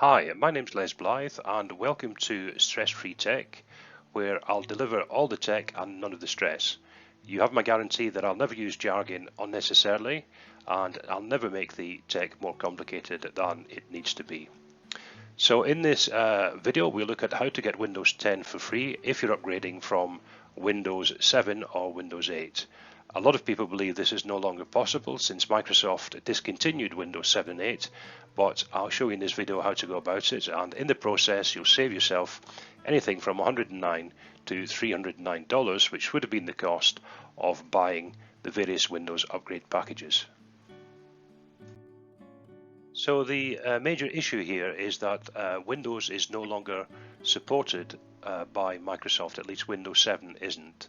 Hi, my name's Les Blythe and welcome to Stress-Free Tech, where I'll deliver all the tech and none of the stress. You have my guarantee that I'll never use jargon unnecessarily and I'll never make the tech more complicated than it needs to be. So in this video we'll look at how to get Windows 10 for free if you're upgrading from Windows 7 or Windows 8. A lot of people believe this is no longer possible since Microsoft discontinued Windows 7 and 8, but I'll show you in this video how to go about it, and in the process you'll save yourself anything from $109 to $309, which would have been the cost of buying the various Windows upgrade packages. So the major issue here is that Windows is no longer supported by Microsoft, at least Windows 7 isn't.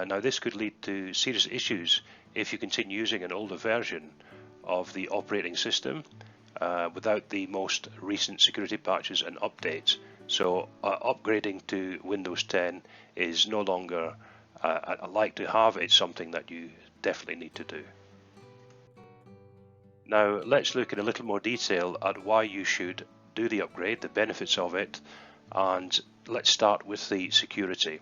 Now this could lead to serious issues if you continue using an older version of the operating system without the most recent security patches and updates. So upgrading to Windows 10 is no longer a like to have, it's something that you definitely need to do. Now let's look in a little more detail at why you should do the upgrade, the benefits of it, and let's start with the security.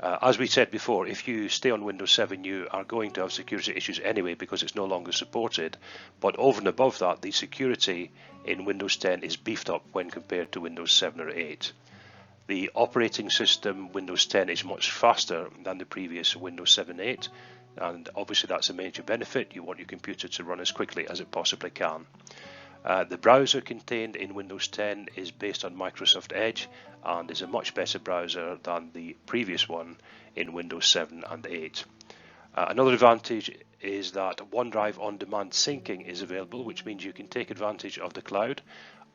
As we said before, if you stay on Windows 7 you are going to have security issues anyway because it's no longer supported, but over and above that the security in Windows 10 is beefed up when compared to Windows 7 or 8. The operating system Windows 10 is much faster than the previous Windows 7 and 8, and obviously that's a major benefit. You want your computer to run as quickly as it possibly can. The browser contained in Windows 10 is based on Microsoft Edge and is a much better browser than the previous one in Windows 7 and 8. Another advantage is that OneDrive on-demand syncing is available, which means you can take advantage of the cloud,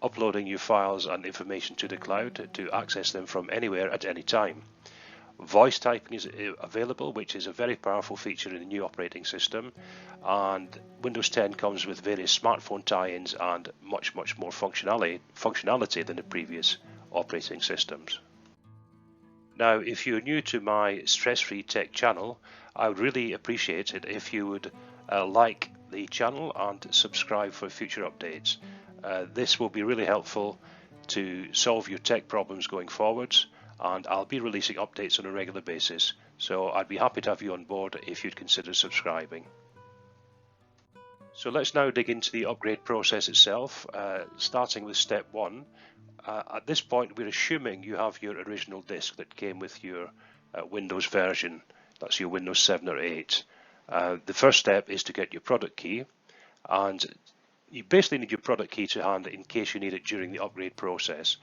uploading your files and information to the cloud to access them from anywhere at any time. Voice typing is available, which is a very powerful feature in the new operating system, and Windows 10 comes with various smartphone tie-ins and much more functionality than the previous operating systems. Now if you're new to my Stress-Free Tech channel, I would really appreciate it if you would like the channel and subscribe for future updates. This will be really helpful to solve your tech problems going forwards, and I'll be releasing updates on a regular basis, so I'd be happy to have you on board if you'd consider subscribing. So let's now dig into the upgrade process itself, starting with step 1. At this point we're assuming you have your original disk that came with your Windows version, that's your Windows 7 or 8. The first step is to get your product key, and you basically need your product key to hand in case you need it during the upgrade process.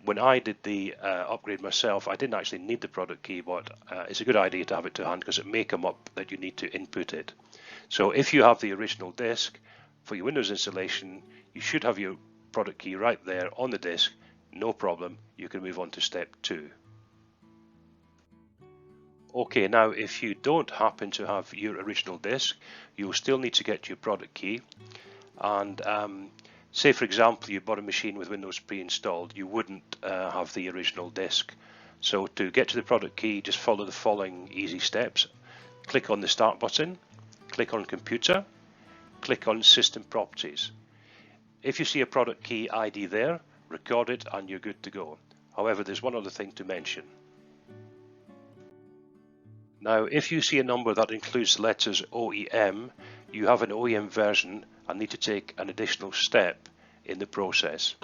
When I did the upgrade myself, I didn't actually need the product key, but it's a good idea to have it to hand because it may come up that you need to input it. So if you have the original disk for your Windows installation, you should have your product key right there on the disk, no problem. You can move on to step 2. Okay, now if you don't happen to have your original disk, you'll still need to get your product key, and say for example you bought a machine with Windows pre-installed, you wouldn't have the original disk. So to get to the product key, just follow the following easy steps. Click on the Start button, click on Computer, click on System Properties. If you see a product key ID there, record it and you're good to go. However, there's one other thing to mention. Now if you see a number that includes the letters OEM, you have an OEM version and need to take an additional step in the process.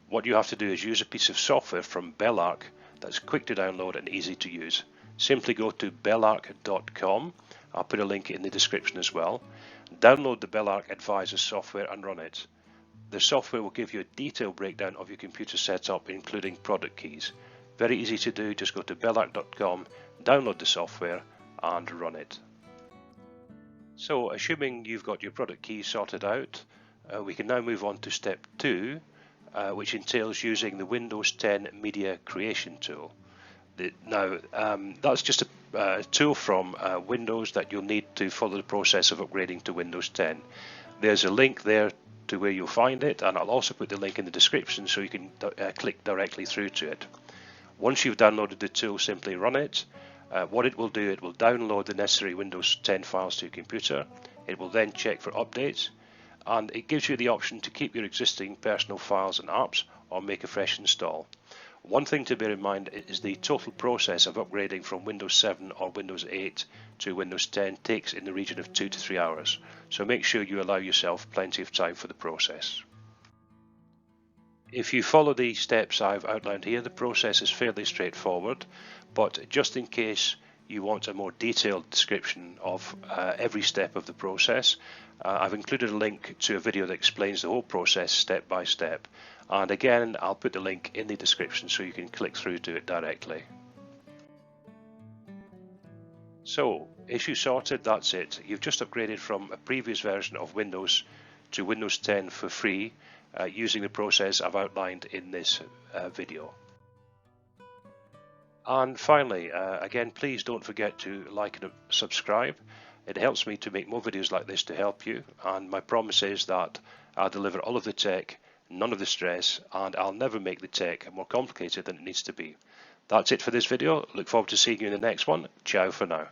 What you have to do is use a piece of software from Belarc that's quick to download and easy to use. Simply go to belarc.com, I'll put a link in the description as well. Download the Belarc Advisor software and run it. The software will give you a detailed breakdown of your computer setup, including product keys. Very easy to do, just go to belarc.com, download the software and run it. So assuming you've got your product key sorted out, we can now move on to step 2, which entails using the Windows 10 Media Creation tool. That's just a tool from Windows that you'll need to follow the process of upgrading to Windows 10. There's a link there to where you'll find it, and I'll also put the link in the description so you can click directly through to it. Once you've downloaded the tool, simply run it. What it will do, it will download the necessary Windows 10 files to your computer. It will then check for updates, and it gives you the option to keep your existing personal files and apps or make a fresh install. One thing to bear in mind is the total process of upgrading from Windows 7 or Windows 8 to Windows 10 takes in the region of 2 to 3 hours, so make sure you allow yourself plenty of time for the process. If you follow the steps I've outlined here, the process is fairly straightforward, but just in case you want a more detailed description of every step of the process, I've included a link to a video that explains the whole process step by step, and again I'll put the link in the description so you can click through to it directly. So, issue sorted, that's it. You've just upgraded from a previous version of Windows to Windows 10 for free using the process I've outlined in this video. And finally, again, please don't forget to like and subscribe. It helps me to make more videos like this to help you, and my promise is that I'll deliver all of the tech, none of the stress, and I'll never make the tech more complicated than it needs to be. That's it for this video. Look forward to seeing you in the next one. Ciao for now.